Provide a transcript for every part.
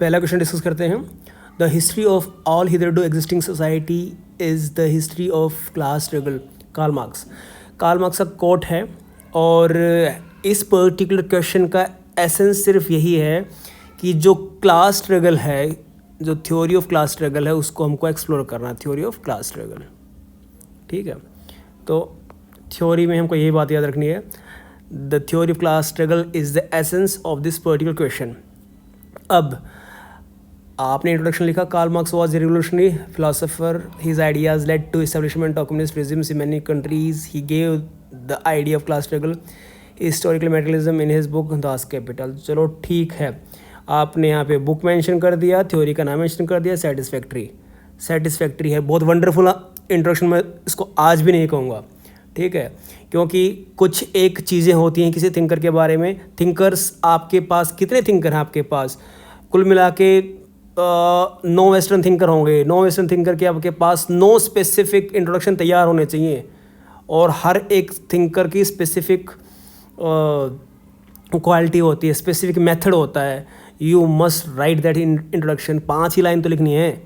पहला question discuss करते हैं। The history of all hitherto existing society is the history of class struggle. Karl Marx का quote है और इस पर्टिकुलर क्वेश्चन का एसेंस सिर्फ यही है कि जो क्लास स्ट्रगल है, जो थ्योरी ऑफ क्लास स्ट्रगल है, उसको हमको एक्सप्लोर करना है, थ्योरी ऑफ क्लास स्ट्रगल। ठीक है, तो थ्योरी में हमको यही बात याद रखनी है, the theory of class struggle is the essence of this particular question. अब आपने इंट्रोडक्शन लिखा, Karl Marx was a revolutionary philosopher, his ideas led to establishment of communist regimes in many countries, he gave the idea of class struggle historical materialism in his book Das Kapital. चलो ठीक है, आपने यहाँ पे book mention कर दिया, theory का नाम मेंशन कर दिया, सेटिस्फैक्ट्री है, बहुत वंडरफुल इंट्रोडक्शन। मैं इसको आज भी नहीं कहूँगा, ठीक है, क्योंकि कुछ एक चीज़ें होती हैं किसी थिंकर के बारे में। थिंकर्स आपके पास कितने थिंकर हैं आपके पास? कुल मिला के 9 वेस्टर्न थिंकर होंगे। 9 वेस्टर्न थिंकर के आपके पास 9 स्पेसिफिक इंट्रोडक्शन तैयार होने चाहिए और हर एक थिंकर की स्पेसिफिक क्वालिटी होती है, स्पेसिफिक मेथड होता है। You must write that in introduction, 5 he line तो लिखनी है।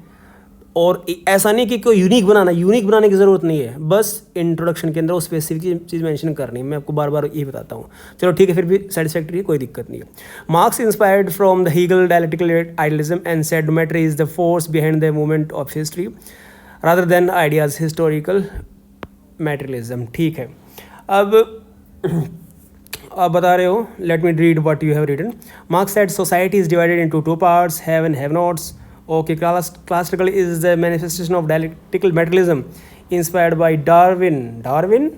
और ऐसा नहीं कि कोई यूनिक बनाने की ज़रूरत नहीं है, बस इंट्रोडक्शन के अंदर वो स्पेसिफिक चीज़ मेंशन करनी है। मैं आपको बार बार यही बताता हूँ। चलो ठीक है, फिर भी सेटिस्फैक्ट्री है, कोई दिक्कत नहीं है। Marx inspired from the Hegel dialectical idealism and said matter is the force behind the movement of history rather than ideas historical materialism. ठीक है, अब आप बता रहे हो, let me read what you have written. Marx said society is divided into 2 parts, have and have nots. Okay, class struggle is the manifestation of dialectical materialism inspired by Darwin.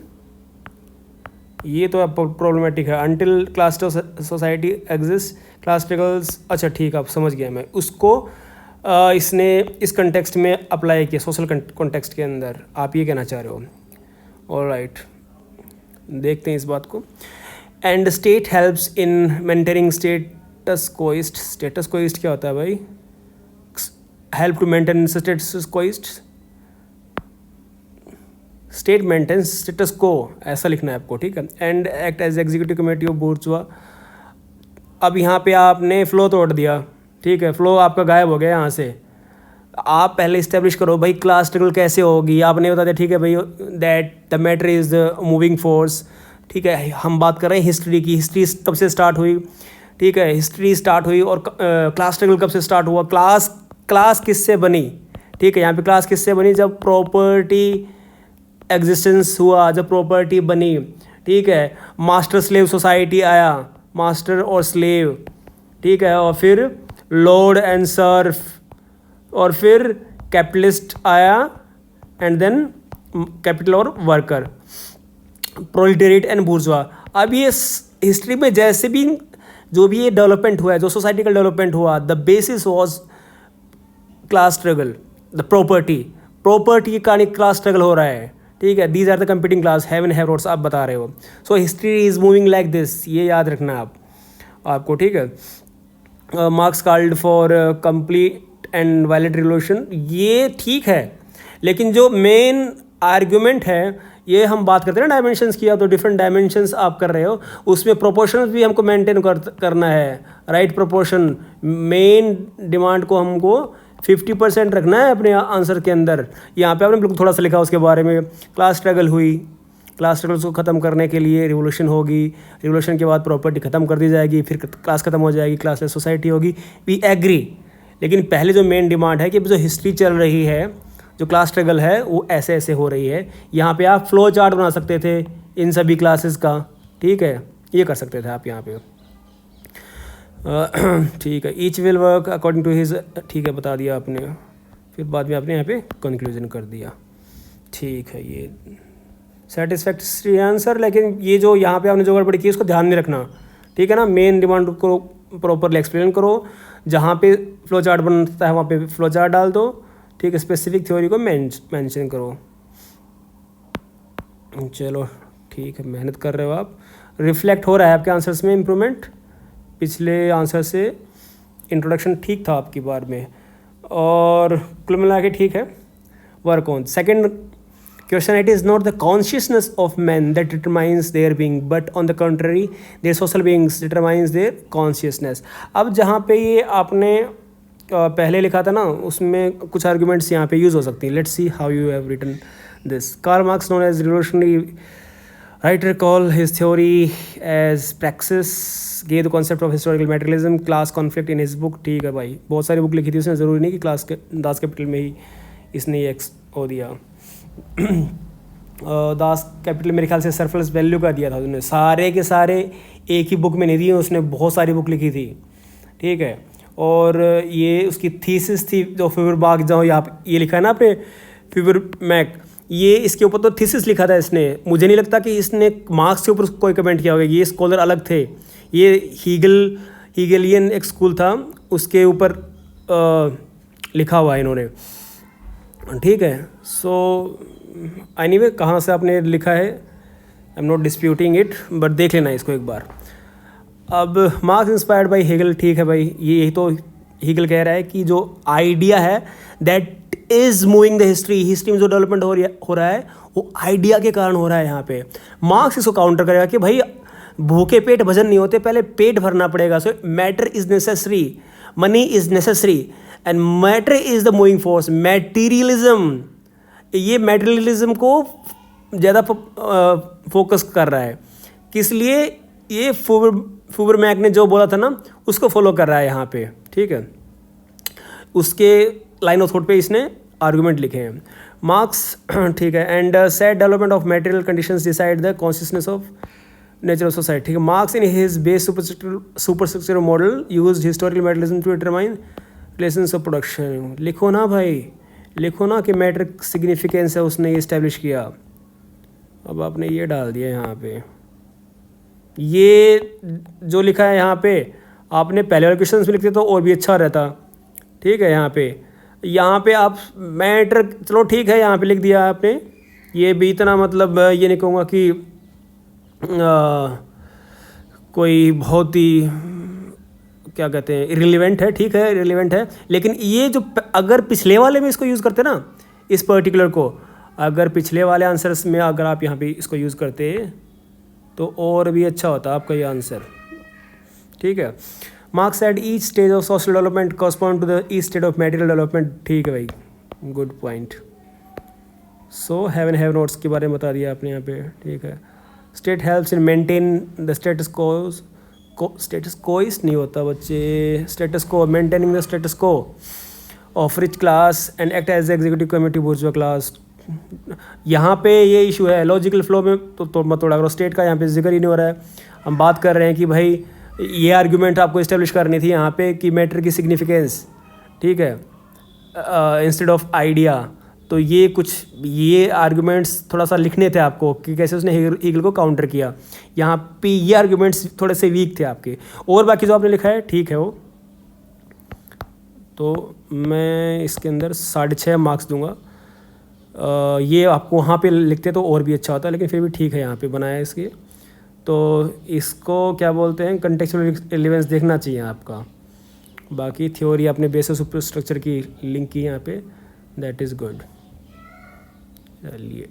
ये तो problematic है। Until class society exists, class struggles, अच्छा ठीक है, आप समझ गया मैं उसको। इसने इस कंटेक्स्ट में अप्लाई किया, सोशल कॉन्टेक्स्ट के अंदर। आप ये कहना चाह रहे हो, ऑलराइट, देखते हैं इस बात को। And state helps in maintaining status quoist क्या होता है भाई? Help to maintain status quoist, state maintain status quo, ऐसा लिखना है आपको, ठीक है। And act as executive committee of bourgeois. अब यहाँ पे आपने फ्लो तोड़ दिया, ठीक है, फ्लो आपका गायब हो गया यहाँ से। आप पहले इस्टेब्लिश करो भाई क्लास स्ट्रगल कैसे होगी। आपने बता दिया, ठीक है भाई, that the matter is the moving force. ठीक है, हम बात कर रहे हैं हिस्ट्री की। हिस्ट्री कब से स्टार्ट हुई? ठीक है, हिस्ट्री स्टार्ट हुई और क्लास स्ट्रगल कब से स्टार्ट हुआ? क्लास किससे बनी? ठीक है, यहाँ पे क्लास किससे बनी? जब प्रॉपर्टी एग्जिस्टेंस हुआ, जब प्रॉपर्टी बनी, ठीक है। मास्टर स्लेव सोसाइटी आया, मास्टर और स्लेव, ठीक है, और फिर लॉर्ड एंड सर्फ, और फिर कैपिटलिस्ट आया, एंड देन कैपिटल और वर्कर, प्रोलिटेरिएट एंड बुर्जुआ। अब ये हिस्ट्री में जैसे भी जो भी ये डेवलपमेंट हुआ है, जो सोसाइटी का डेवलपमेंट हुआ, the basis was class struggle. The property के कारण क्लास स्ट्रगल हो रहा है, ठीक है। These are the competing class, have and have nots, आप बता रहे हो। So history is moving like this, ये याद रखना आपको, ठीक है। Marx called for complete and violent revolution, ये ठीक है, लेकिन जो मेन आर्ग्यूमेंट है, ये हम बात करते हैं ना डायमेंशंस की, तो डिफरेंट डायमेंशंस आप कर रहे हो, उसमें प्रोपोर्शंस भी हमको मेंटेन करना है, राइट प्रोपोर्शन। मेन डिमांड को हमको 50% रखना है अपने आंसर के अंदर। यहाँ पे आपने बिल्कुल थोड़ा सा लिखा उसके बारे में। क्लास स्ट्रगल हुई, क्लास स्ट्रगल को ख़त्म करने के लिए रिवोल्यूशन होगी, रिवोल्यूशन के बाद प्रॉपर्टी ख़त्म कर दी जाएगी, फिर क्लास ख़त्म हो जाएगी, क्लासलेस सोसाइटी होगी। वी एग्री, लेकिन पहले जो मेन डिमांड है कि जो हिस्ट्री चल रही है, जो क्लास स्ट्रगल है, वो ऐसे ऐसे हो रही है। यहाँ पे आप फ्लो चार्ट बना सकते थे इन सभी क्लासेस का, ठीक है, ये कर सकते थे आप यहाँ पे, ठीक है। Each will work according to his, ठीक है, बता दिया आपने, फिर बाद में आपने यहाँ पे कंक्लूजन कर दिया, ठीक है। ये सेटिस्फैक्ट्री आंसर, लेकिन ये जो यहाँ पे आपने जो गड़बड़ी की उसको ध्यान में रखना, ठीक है ना। मेन डिमांड को प्रॉपरली एक्सप्लेन करो, जहाँ पे फ्लो चार्ट बनता है वहाँ पे फ्लो चार्ट डाल दो, ठीक है। स्पेसिफिक थ्योरी को मेंशन करो। चलो ठीक है, मेहनत कर रहे हो आप, रिफ्लेक्ट हो रहा है आपके आंसर्स में इम्प्रूवमेंट। पिछले आंसर से इंट्रोडक्शन ठीक था आपकी बार में, और कुल मिला के ठीक है। Work on second question, it is not the consciousness of man that determines their being, but on the country their social beings determines their consciousness. अब जहाँ पे ये आपने पहले लिखा था ना, उसमें कुछ आर्ग्यूमेंट्स यहाँ पे यूज़ हो सकती हैं. Let's see how you have written this. Karl Marx, known as revolutionary writer, call his theory as praxis, gave the concept of historical materialism, class conflict in his book. ठीक है भाई, बहुत सारी बुक लिखी थी उसने, ज़रूरी नहीं कि क्लास के दास कैपिटल में ही इसने ये हो दिया. दास कैपिटल मेरे ख्याल से सरप्लस वैल्यू का दिया था उसने. सारे के सारे एक ही बुक में नहीं दिए उसने, बहुत सारी बुक लिखी थी. ठीक है. और ये उसकी थीसिस थी जो फीवरबाग, जो यहाँ ये लिखा है ना आपने फीवरमैक, ये इसके ऊपर तो थीसिस लिखा था इसने. मुझे नहीं लगता कि इसने मार्क्स के ऊपर कोई कमेंट किया होगा. ये स्कॉलर अलग थे. ये हीगलियन एक स्कूल था, उसके ऊपर लिखा हुआ है इन्होंने. ठीक है. सो एनीवे कहाँ से आपने लिखा है, I am not disputing it, but देख लेना इसको एक बार. अब मार्क्स इंस्पायर्ड बाय हेगल. ठीक है भाई, ये यही तो हेगल कह रहा है कि जो आइडिया है that is moving the history में जो डेवलपमेंट हो रहा है वो आइडिया के कारण हो रहा है. यहाँ पे मार्क्स इसको काउंटर करेगा कि भाई भूखे पेट भजन नहीं होते, पहले पेट भरना पड़ेगा. सो matter is necessary, money is necessary and matter is the moving force. Materialism, ये मैटीरियलिज्म को ज़्यादा फोकस कर रहा है. किस लिए? ये फूबरमैक ने जो बोला था ना उसको फॉलो कर रहा है यहाँ पे. ठीक है. उसके लाइन ऑफ थॉट पे इसने आर्गुमेंट लिखे हैं मार्क्स. ठीक है. And said development of material conditions decide the consciousness of nature of society. ठीक है. Marx in his base superstructure model used historical materialism to determine relations of production. लिखो ना भाई, लिखो ना कि मैटर सिग्निफिकेंस है, उसने ये इस्टेब्लिश किया. अब आपने ये डाल दिया यहाँ पे. ये जो लिखा है यहाँ पे आपने पहले वाले क्वेश्चन में लिखते तो और भी अच्छा रहता. ठीक है. यहाँ पे आप मैटर, चलो ठीक है, यहाँ पे लिख दिया आपने. ये भी इतना मतलब ये नहीं कहूँगा कि कोई बहुत ही क्या कहते हैं इरिलेवेंट है. ठीक है, इरिलेवेंट है, लेकिन ये जो अगर पिछले वाले में इसको यूज़ करते ना, इस पर्टिकुलर को, अगर पिछले वाले आंसर्स में अगर आप यहाँ पे इसको यूज़ करते तो और भी अच्छा होता आपका ये आंसर. ठीक है. Marx said each stage of social development correspond to the each stage of material development. ठीक है भाई, good point. So have and have nots के बारे में बता दिया आपने यहाँ पे. ठीक है. State helps in maintain the status quo नहीं होता बच्चे, status quo, maintaining the status quo of rich class and act as executive committee bourgeois class. यहाँ पे ये इशू है लॉजिकल फ्लो में, तो मत थोड़ा करो. स्टेट का यहाँ पे जिक्र ही नहीं हो रहा है. हम बात कर रहे हैं कि भाई ये आर्ग्यूमेंट आपको इस्टेब्लिश करनी थी यहाँ पे कि मैटर की सिग्निफिकेंस. ठीक है, इंस्टेड ऑफ आइडिया. तो ये आर्ग्यूमेंट्स थोड़ा सा लिखने थे आपको कि कैसे उसने हेगल को काउंटर किया. यहाँ पे ये आर्ग्यूमेंट्स थोड़े से वीक थे आपके, और बाकी जो आपने लिखा है ठीक है वो. तो मैं इसके अंदर 6.5 मार्क्स दूंगा. ये आपको वहाँ पे लिखते तो और भी अच्छा होता, लेकिन फिर भी ठीक है यहाँ पे बनाया इसके. तो इसको क्या बोलते हैं, कंटेक्चुअल रिलेवेंस देखना चाहिए आपका. बाकी थ्योरी आपने बेसिस सुपर स्ट्रक्चर की लिंक की यहाँ पे, दैट इज़ गुड. चलिए.